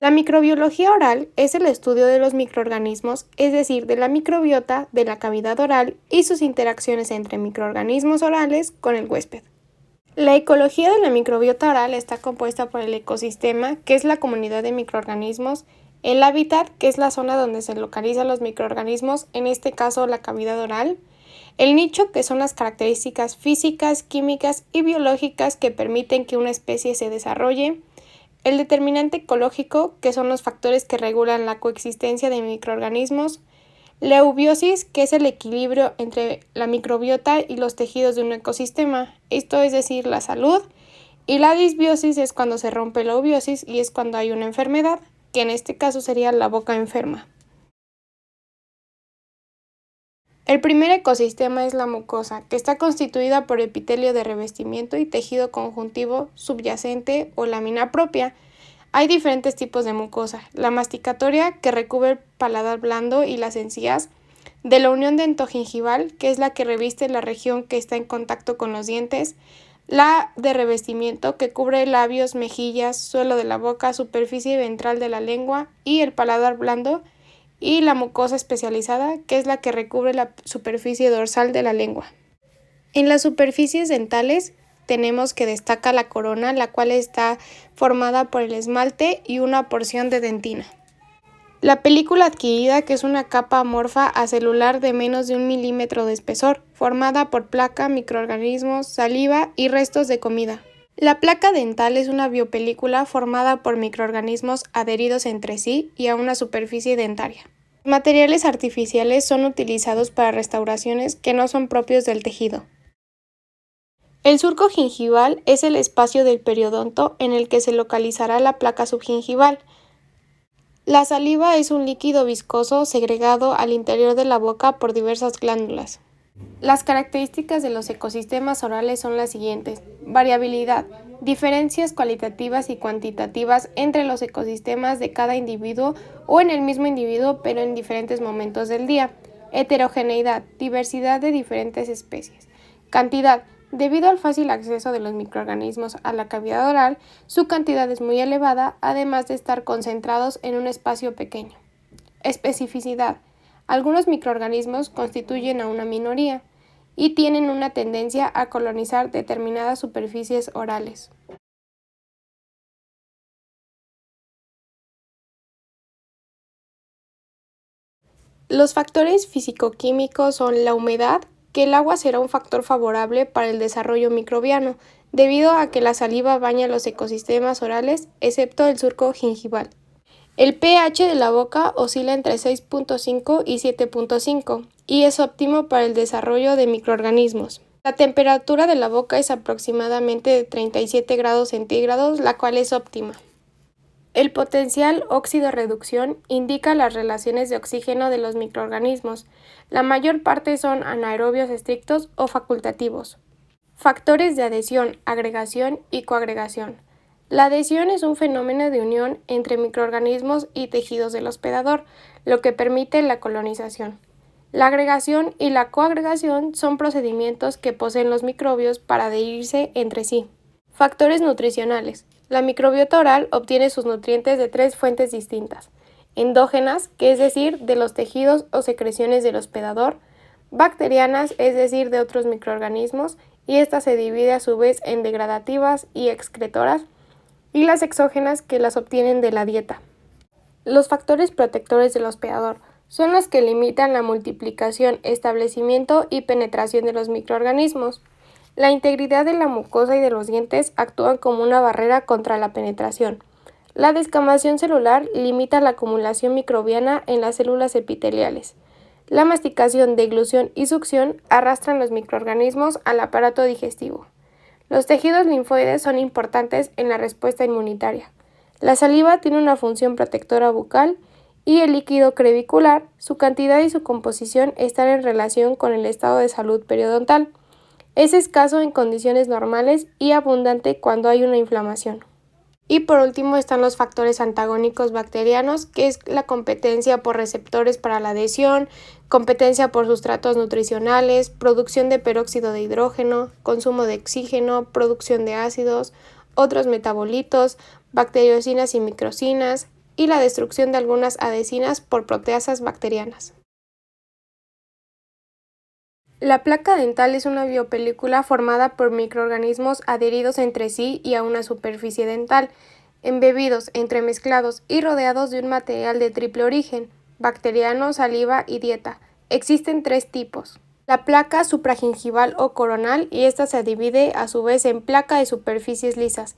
La microbiología oral es el estudio de los microorganismos, es decir, de la microbiota de la cavidad oral y sus interacciones entre microorganismos orales con el huésped. La ecología de la microbiota oral está compuesta por el ecosistema, que es la comunidad de microorganismos, el hábitat, que es la zona donde se localizan los microorganismos, en este caso la cavidad oral, el nicho, que son las características físicas, químicas y biológicas que permiten que una especie se desarrolle, el determinante ecológico, que son los factores que regulan la coexistencia de microorganismos, la eubiosis, que es el equilibrio entre la microbiota y los tejidos de un ecosistema, esto es decir, la salud, y la disbiosis es cuando se rompe la eubiosis y es cuando hay una enfermedad, que en este caso sería la boca enferma. El primer ecosistema es la mucosa, que está constituida por epitelio de revestimiento y tejido conjuntivo subyacente o lámina propia. Hay diferentes tipos de mucosa: la masticatoria, que recubre el paladar blando y las encías, de la unión dentogingival, que es la que reviste la región que está en contacto con los dientes, la de revestimiento, que cubre labios, mejillas, suelo de la boca, superficie ventral de la lengua y el paladar blando, y la mucosa especializada, que es la que recubre la superficie dorsal de la lengua. En las superficies dentales tenemos que destaca la corona, la cual está formada por el esmalte y una porción de dentina. La película adquirida, que es una capa amorfa acelular de menos de 1 milímetro de espesor, formada por placa, microorganismos, saliva y restos de comida. La placa dental es una biopelícula formada por microorganismos adheridos entre sí y a una superficie dentaria. Los materiales artificiales son utilizados para restauraciones que no son propios del tejido. El surco gingival es el espacio del periodonto en el que se localizará la placa subgingival. La saliva es un líquido viscoso segregado al interior de la boca por diversas glándulas. Las características de los ecosistemas orales son las siguientes: variabilidad, diferencias cualitativas y cuantitativas entre los ecosistemas de cada individuo o en el mismo individuo pero en diferentes momentos del día; heterogeneidad, diversidad de diferentes especies; cantidad, debido al fácil acceso de los microorganismos a la cavidad oral, su cantidad es muy elevada, además de estar concentrados en un espacio pequeño; especificidad, algunos microorganismos constituyen a una minoría y tienen una tendencia a colonizar determinadas superficies orales. Los factores físico-químicos son la humedad, que el agua será un factor favorable para el desarrollo microbiano, debido a que la saliva baña los ecosistemas orales, excepto el surco gingival. El pH de la boca oscila entre 6.5 y 7.5 y es óptimo para el desarrollo de microorganismos. La temperatura de la boca es aproximadamente de 37 grados centígrados, la cual es óptima. El potencial óxido-reducción indica las relaciones de oxígeno de los microorganismos. La mayor parte son anaerobios estrictos o facultativos. Factores de adhesión, agregación y coagregación. La adhesión es un fenómeno de unión entre microorganismos y tejidos del hospedador, lo que permite la colonización. La agregación y la coagregación son procedimientos que poseen los microbios para adherirse entre sí. Factores nutricionales. La microbiota oral obtiene sus nutrientes de 3 fuentes distintas: endógenas, que es decir, de los tejidos o secreciones del hospedador; bacterianas, es decir, de otros microorganismos, y esta se divide a su vez en degradativas y excretoras; y las exógenas, que las obtienen de la dieta. Los factores protectores del hospedador son los que limitan la multiplicación, establecimiento y penetración de los microorganismos. La integridad de la mucosa y de los dientes actúan como una barrera contra la penetración. La descamación celular limita la acumulación microbiana en las células epiteliales. La masticación, deglución y succión arrastran los microorganismos al aparato digestivo. Los tejidos linfoides son importantes en la respuesta inmunitaria. La saliva tiene una función protectora bucal y el líquido crevicular, su cantidad y su composición están en relación con el estado de salud periodontal. Es escaso en condiciones normales y abundante cuando hay una inflamación. Y por último están los factores antagónicos bacterianos, que es la competencia por receptores para la adhesión, competencia por sustratos nutricionales, producción de peróxido de hidrógeno, consumo de oxígeno, producción de ácidos, otros metabolitos, bacteriocinas y microcinas, y la destrucción de algunas adhesinas por proteasas bacterianas. La placa dental es una biopelícula formada por microorganismos adheridos entre sí y a una superficie dental, embebidos, entremezclados y rodeados de un material de triple origen: bacteriano, saliva y dieta. Existen 3 tipos. La placa supragingival o coronal, y esta se divide a su vez en placa de superficies lisas,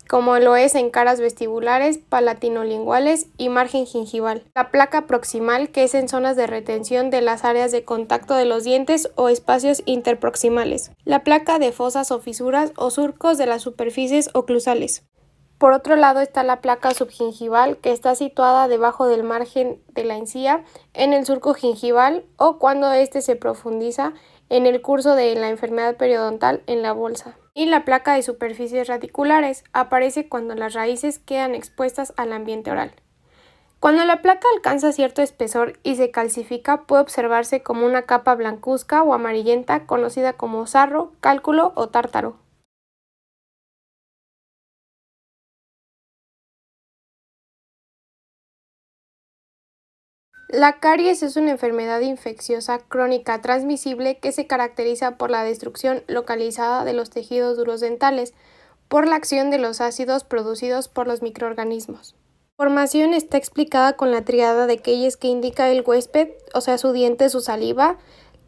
como lo es en caras vestibulares, palatinolinguales y margen gingival. La placa proximal, que es en zonas de retención de las áreas de contacto de los dientes o espacios interproximales. La placa de fosas o fisuras o surcos de las superficies oclusales. Por otro lado está la placa subgingival, que está situada debajo del margen de la encía, en el surco gingival o cuando éste se profundiza en el curso de la enfermedad periodontal en la bolsa. Y la placa de superficies radiculares aparece cuando las raíces quedan expuestas al ambiente oral. Cuando la placa alcanza cierto espesor y se calcifica, puede observarse como una capa blancuzca o amarillenta conocida como sarro, cálculo o tártaro. La caries es una enfermedad infecciosa crónica transmisible que se caracteriza por la destrucción localizada de los tejidos duros dentales por la acción de los ácidos producidos por los microorganismos. La formación está explicada con la tríada de Keyes que indica el huésped, o sea, su diente, su saliva,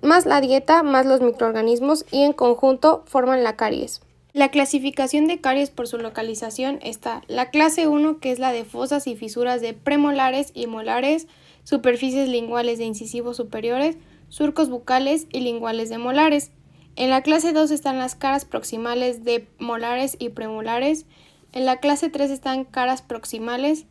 más la dieta, más los microorganismos, y en conjunto forman la caries. La clasificación de caries por su localización está: la clase 1, que es la de fosas y fisuras de premolares y molares, superficies linguales de incisivos superiores, surcos bucales y linguales de molares. En la clase 2 están las caras proximales de molares y premolares. En la clase 3 están caras proximales.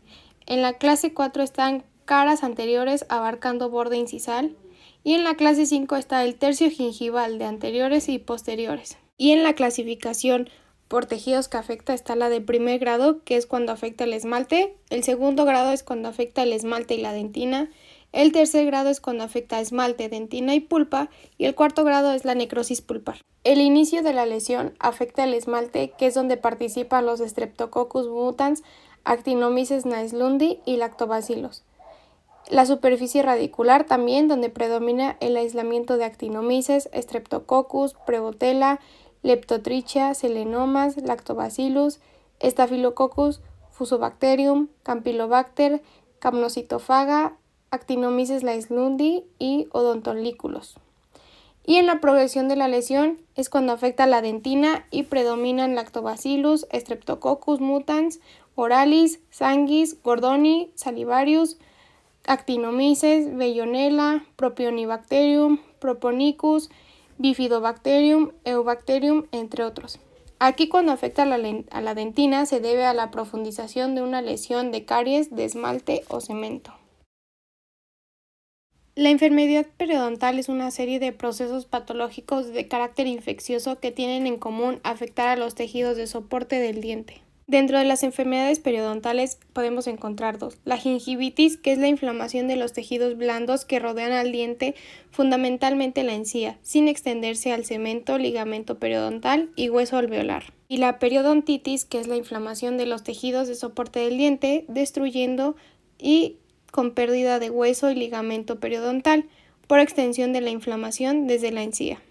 En la clase 4 están caras anteriores abarcando borde incisal. Y en la clase 5 está el tercio gingival de anteriores y posteriores. Y en la clasificación por tejidos que afecta está la de primer grado, que es cuando afecta el esmalte; el segundo grado es cuando afecta el esmalte y la dentina; el tercer grado es cuando afecta esmalte, dentina y pulpa; y el cuarto grado es la necrosis pulpar. El inicio de la lesión afecta el esmalte, que es donde participan los Streptococcus mutans, Actinomyces naeslundi y Lactobacillus. La superficie radicular también, donde predomina el aislamiento de Actinomyces, Streptococcus, Prevotella, Leptotrichia, Selenomas, Lactobacillus, Staphylococcus, Fusobacterium, Campylobacter, Capnocytophaga, Actinomyces naeslundi y Odontoliculus. Y en la progresión de la lesión es cuando afecta la dentina y predominan Lactobacillus, Streptococcus mutans, Oralis, Sanguis, Gordoni, Salivarius, Actinomyces, Veillonella, Propionibacterium, Proponicus, Bifidobacterium, Eubacterium, entre otros. Aquí, cuando afecta a la dentina, se debe a la profundización de una lesión de caries, de esmalte o cemento. La enfermedad periodontal es una serie de procesos patológicos de carácter infeccioso que tienen en común afectar a los tejidos de soporte del diente. Dentro de las enfermedades periodontales podemos encontrar 2: la gingivitis, que es la inflamación de los tejidos blandos que rodean al diente, fundamentalmente la encía, sin extenderse al cemento, ligamento periodontal y hueso alveolar; y la periodontitis, que es la inflamación de los tejidos de soporte del diente, destruyendo y con pérdida de hueso y ligamento periodontal, por extensión de la inflamación desde la encía.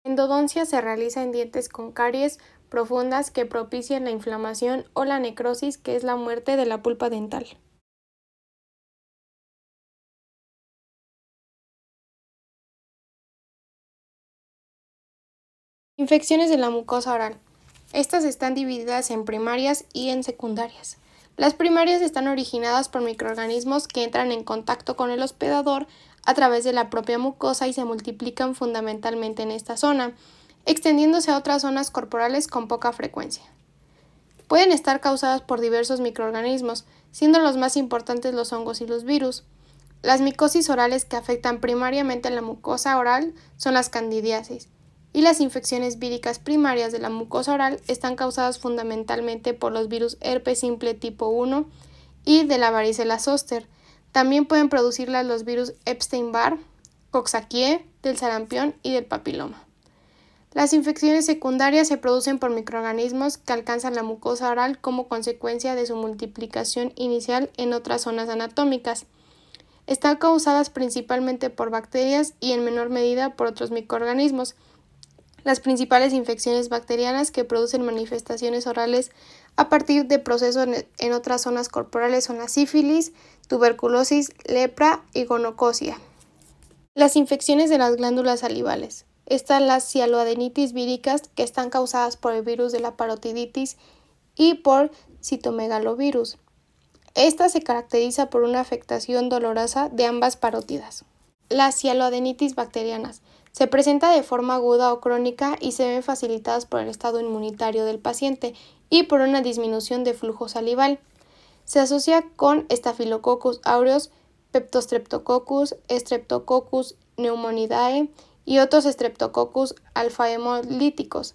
La endodoncia se realiza en dientes con caries profundas que propician la inflamación o la necrosis, que es la muerte de la pulpa dental. Infecciones de la mucosa oral. Estas están divididas en primarias y en secundarias. Las primarias están originadas por microorganismos que entran en contacto con el hospedador a través de la propia mucosa y se multiplican fundamentalmente en esta zona, extendiéndose a otras zonas corporales con poca frecuencia. Pueden estar causadas por diversos microorganismos, siendo los más importantes los hongos y los virus. Las micosis orales que afectan primariamente a la mucosa oral son las candidiasis, y las infecciones víricas primarias de la mucosa oral están causadas fundamentalmente por los virus herpes simple tipo 1 y de la varicela zoster. También pueden producirlas los virus Epstein-Barr, Coxsackie, del sarampión y del papiloma. Las infecciones secundarias se producen por microorganismos que alcanzan la mucosa oral como consecuencia de su multiplicación inicial en otras zonas anatómicas. Están causadas principalmente por bacterias y en menor medida por otros microorganismos. Las principales infecciones bacterianas que producen manifestaciones orales a partir de procesos en otras zonas corporales son la sífilis, tuberculosis, lepra y gonocosia. Las infecciones de las glándulas salivales. Están las cialoadenitis víricas, que están causadas por el virus de la parotiditis y por citomegalovirus. Esta se caracteriza por una afectación dolorosa de ambas parótidas. Las cialoadenitis bacterianas. Se presenta de forma aguda o crónica y se ven facilitadas por el estado inmunitario del paciente y por una disminución de flujo salival. Se asocia con Staphylococcus aureus, Peptostreptococcus, Streptococcus pneumonidae y otros Streptococcus alfa-hemolíticos,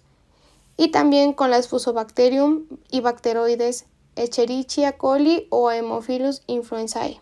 y también con las Fusobacterium y bacteroides Escherichia coli o Haemophilus influenzae.